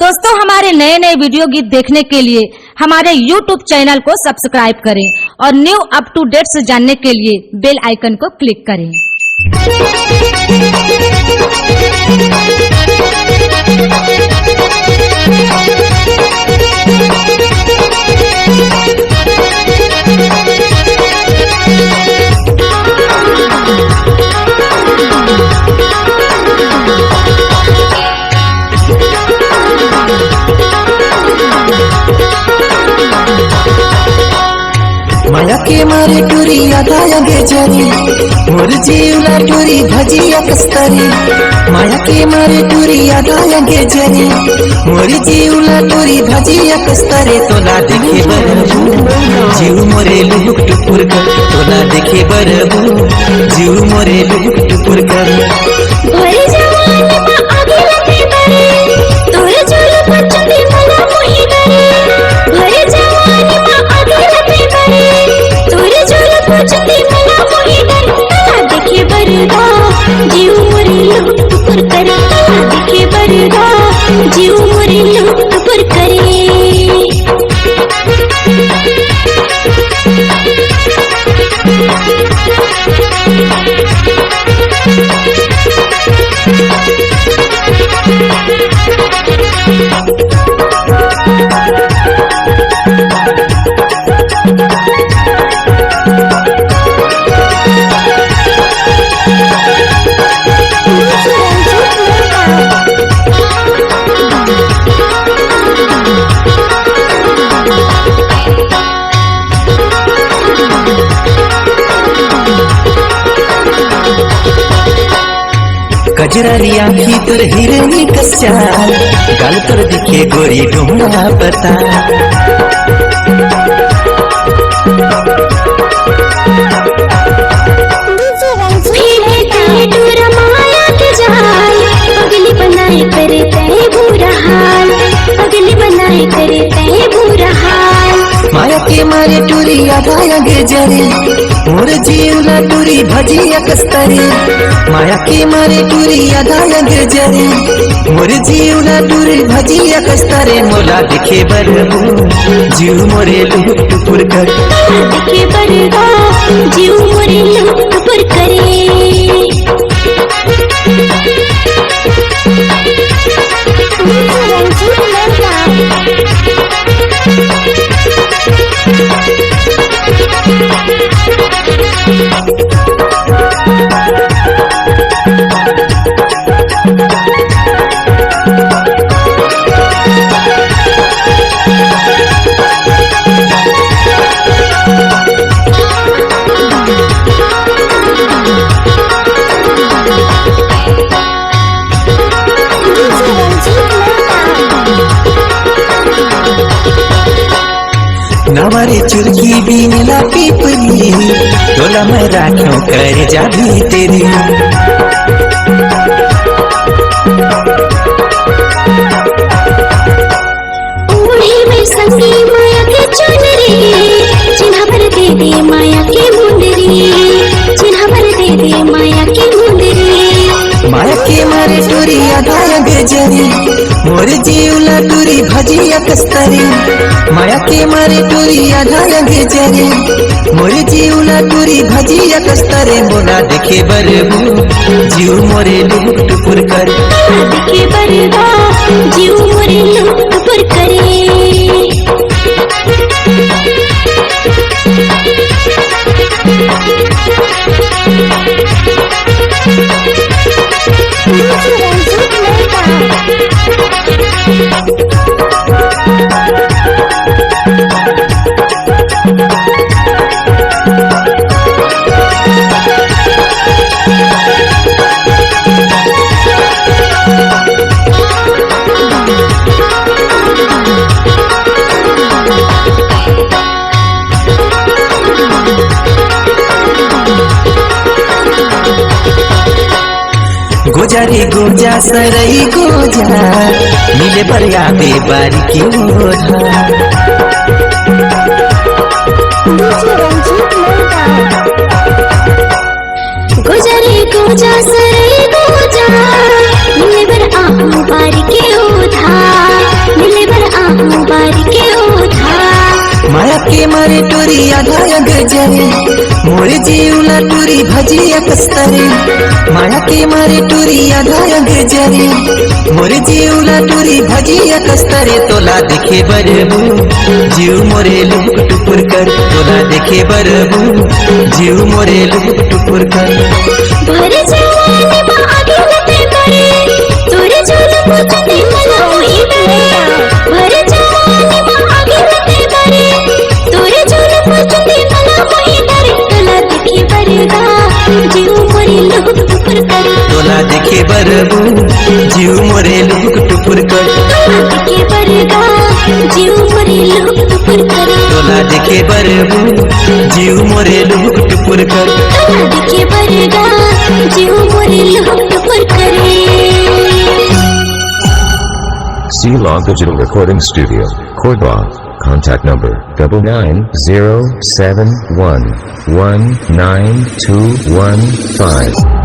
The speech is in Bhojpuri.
दोस्तों हमारे नए नए वीडियो गीत देखने के लिए हमारे YouTube चैनल को सब्सक्राइब करें और न्यू अप टू डेट्स जानने के लिए बेल आइकन को क्लिक करें। माया के मारे टूरी आदाया बेजारी मोर जीवला टूरी भजिया कस्तरी। माया के मारे टूरी आदाया बेजारी मोर जीवला टूरी भजिया कस्तरे। तोला देखे बरबू जीव मोरे लुक टुकुर कर। तोला देखे बरबू जीव मोरे लुक टुकुर कर। भरे जवानी मा आगे लगे बरे तोरे चोल बचते मला मोही डरे। भरे जवानी मा आगे लगे बरे तोरे चोल बचते मला मोही डरे। तला देखे बरगा जीव मोरे लुक टुकुर करे। तला देखे बरगा जीव मोरे लुक टुकुर करे। गजरारी आँखी तोर हिरनी कस्या गाल तोर दिखे गोरी ढूंढा पता। पगली बनाए करे तय बुरा हाल। पगली बनाए करे तय बुरा हाल। माया के मारे टूरी आदाया गेजरी मोर जीवला टूरी भजिया कस्तरी। माया के मारे टूरी आदाया गेजरी मोर जीवला टूरी भजिया कस्तरे। मोला दिखे बरबू जीव मोरे लुक टुकुर कर। देखे बरगा जीव मोरे लुक टुकुर करे। नवरे चुरकी बीनला पीपली तोला मैं राखों कर जा भी तेरी। ओढ़े में संगी माया के चुनरी चिन्हा भर दे दे माया के मुंदरी। चिन्हा भर दे दे माया के मुंदरी। माया के मारे टूरी आदाया बेजरी मोर जीवला टूरी भजिया कस्तरी। माया के मारे टूरी आदाया बेजरी मोर जीवला टूरी भजिया कस्तरे। मोला देखे बरबू जीव मोरे लुक टुकुर कर। देखे बरगा जीव मोरे लुक टुकुर करे। गोजारी गोजा सरई गोजा मिले बरिया बेबारी की ओढ़ा। गोजारी गोजा सरई गोजा मिले बर आहू बारी के ओढ़ा। मारे टूरी आधा गजरे मोर जीवला टूरी भजिया कस्तरे माया के मारे टूरी आधा गजरे मोर जीवला टूरी भजिया कस्तरे तोला देखे बरबू जीव मोरे लुक टुकुर कर तोला देखे बरबू जीव मोरे लुक टुकुर कर भर जवानी बा आगे लगे बड़े तोरे झूले मुझे मला मोही बड़े भर जवानी बा आगे लगे बड़े तोरे झूले मुझे मला मोही बड़े तोला देखे बरगा जीव मोरे लुक टुकुर कर तोला देखे बरबू जीव मोरे लुक टुकुर कर तोला देखे बरगा जीव मोरे लुक टुकुर कर तोला देखे बरबू जीव मोरे लुक टुकुर कर तोला देखे बरगा जीव मोरे लुक टुकुर करे C-Law Digital Recording Studio, Cordoba. Contact number 99071192115.